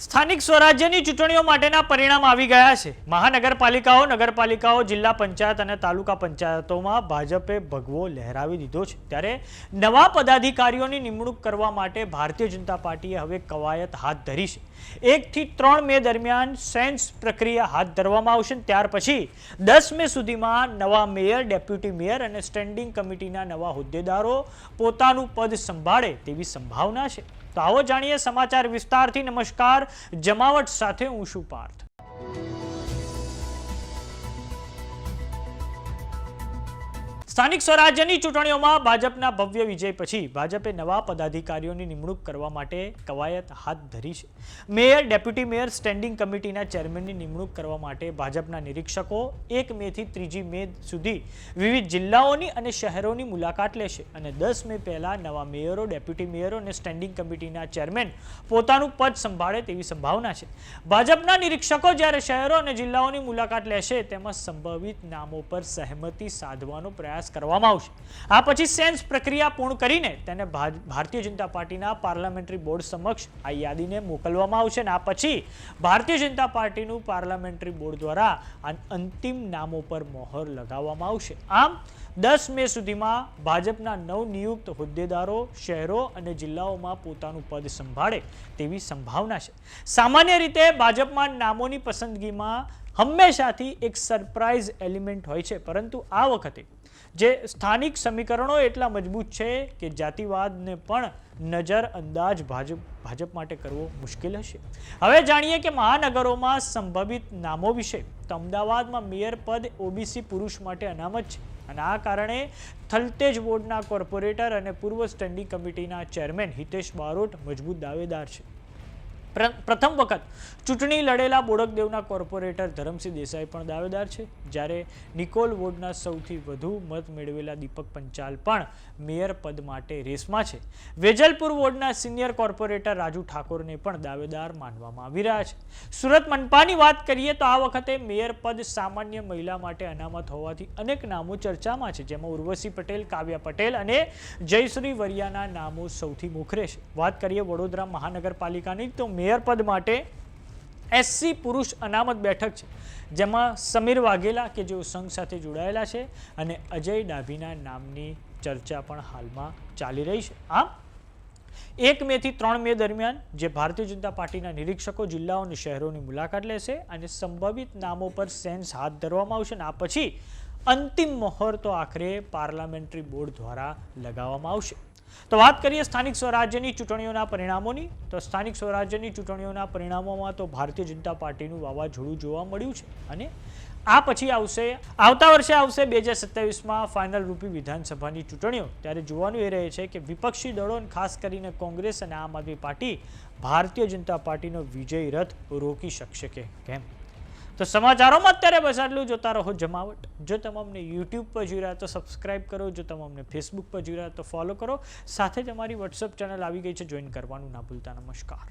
સ્થાનિક સ્વરાજ્યની ચૂંટણીઓ માટેના પરિણામ આવી ગયા છે। મહાનગરપાલિકાઓ, નગરપાલિકાઓ, જિલ્લા પંચાયત અને તાલુકા પંચાયતોમાં ભાજપે ભગવો લહેરાવી દીધો છે। ત્યારે નવા પદાધિકારીઓની નિમણૂક કરવા માટે ભારતીય જનતા પાર્ટીએ હવે કવાયત હાથ ધરી છે। 1 થી 3 મે દરમિયાન સેન્સ પ્રક્રિયા હાથ ધરવામાં આવશે। ત્યાર પછી 10 મે સુધીમાં નવા મેયર, ડેપ્યુટી મેયર અને સ્ટેન્ડિંગ કમિટીના નવા હોદ્દેદારો પોતાનું પદ સંભાળે તેવી સંભાવના છે। તો આવો જાણીએ સમાચાર વિસ્તારથી। નમસ્કાર, જમાવટ સાથે હું છું પાર્થ। સ્થાનિક સ્વરાજ્યની ચૂંટણીઓમાં ભાજપના ભવ્ય વિજય પછી ભાજપે નવા પદાધિકારીઓની નિમણૂક કરવા માટે કવાયત હાથ ધરી છે। મેયર, ડેપ્યુટી મેયર, સ્ટેન્ડિંગ કમિટીના ચેરમેનની નિમણૂક કરવા માટે ભાજપના નિરીક્ષકો 1 મે થી 3 મે સુધી વિવિધ જિલ્લાઓની અને શહેરોની મુલાકાત લેશે અને 10 મે પહેલા નવા મેયરો, ડેપ્યુટી મેયરો અને સ્ટેન્ડિંગ કમિટીના ચેરમેન પોતાનું પદ સંભાળે તેવી સંભાવના છે। ભાજપના નિરીક્ષકો જ્યારે શહેરો અને જિલ્લાઓની મુલાકાત લેશે તેમાં સંભવિત નામો પર સહેમતિ સાધવાનો પ્રયાસ કરવામાં આવશે। આ પછી સેન્સ પ્રક્રિયા પૂર્ણ કરીને તેને ભારતીય જનતા પાર્ટીના પાર્લામેન્ટરી બોર્ડ સમક્ષ આ યાદીને મોકલવામાં આવશે અને આ પછી ભારતીય જનતા પાર્ટીનું પાર્લામેન્ટરી બોર્ડ દ્વારા આ અંતિમ નામો પર મોહર લગાવવામાં આવશે। આમ 10 મે સુધીમાં ભાજપના નવનિયુક્ત હોદ્દેદારો શહેરો અને જિલ્લાઓમાં પોતાનું પદ સંભાળે તેવી સંભાવના છે। સામાન્ય રીતે ભાજપમાં નામોની પસંદગીમાં હંમેશાથી એક સરપ્રાઇઝ એલિમેન્ટ હોય છે, પરંતુ આ વખતે જે સ્થાનિક સમીકરણો એટલા મજબૂત છે કે જાતિવાદને પણ નજરઅંદાજ ભાજપ માટે કરવો મુશ્કેલ હશે। હવે જાણીએ કે મહાનગરોમાં સંભવિત નામો વિશે। તો અમદાવાદમાં મેયર પદ ઓબીસી પુરુષ માટે અનામત છે અને આ કારણે થલતેજ વોર્ડના કોર્પોરેટર અને પૂર્વ સ્ટેન્ડિંગ કમિટીના ચેરમેન હિતેશ બારોટ મજબૂત દાવેદાર છે। પ્રથમ વખત ચૂંટણી લડેલા બોડકદેવના કોર્પોરેટર ધરમસિંહ દેસાઈ પણ દાવેદાર છે, જ્યારે નિકોલ વોર્ડના સૌથી વધુ મત મેળવેલા દીપક પંચાલ પણ મેયર પદ માટે રેસમાં છે। વેજલપુર વોર્ડના સિનિયર કોર્પોરેટર રાજુ ઠાકોરને પણ દાવેદાર માનવામાં આવી રહ્યા છે। સુરત મનપાની વાત કરીએ તો આ વખતે મેયર પદ સામાન્ય મહિલા માટે અનામત હોવાથી અનેક નામો ચર્ચામાં છે, જેમાં ઉર્વશી પટેલ, કાવ્યા પટેલ અને જયશ્રી વરિયાના નામો સૌથી મોખરે છે। વાત કરીએ વડોદરા મહાનગરપાલિકાની તો મેયર પદ માટે એસસી પુરુષ અનામત બેઠક છે, જેમાં સમીર વાઘેલા કે જેઓ સંઘ સાથે જોડાયેલા છે અને અજય ડાભીના નામની ચર્ચા પણ હાલમાં ચાલી રહી છે। આમ 1 મે થી 3 મે દરમિયાન જે ભારતીય જનતા પાર્ટીના નિરીક્ષકો જિલ્લાઓ અને શહેરોની મુલાકાત લેશે અને સંભવિત નામો પર સેન્સ હાથ ધરવામાં આવશે અને આ પછી અંતિમ મોહર તો આખરે પાર્લામેન્ટરી બોર્ડ દ્વારા લગાવવામાં આવશે। તો વાત કરીએ સ્થાનિક સ્વરાજ્યની ચૂંટણીઓના પરિણામોની। તો સ્થાનિક સ્વરાજ્યની ચૂંટણીઓના પરિણામોમાં તો ભારતીય જનતા પાર્ટીનું વાવાઝોડું જોવા મળ્યું છે અને આ પછી આવતા વર્ષે આવશે 2027માં ફાઇનલ રૂપી વિધાનસભાની ચૂંટણીઓ। ત્યારે જોવાનું એ રહે છે કે વિપક્ષી દળો, ખાસ કરીને કોંગ્રેસ અને આમ આદમી પાર્ટી ભારતીય જનતા પાર્ટીનો વિજય રથ રોકી શકશે કે કેમ। તો સમાચારોમાં અત્યારે બસ આટલું। જોતા રહો જમાવટ। જો તમે અમને યુટ્યુબ પર જોઈ રહ્યા તો સબસ્ક્રાઇબ કરો, જો તમે અમને ફેસબુક પર જોઈ રહ્યા તો ફોલો કરો, સાથે જ અમારી વોટ્સએપ ચેનલ આવી ગઈ છે, જોઈન કરવાનું ના ભૂલતા। નમસ્કાર।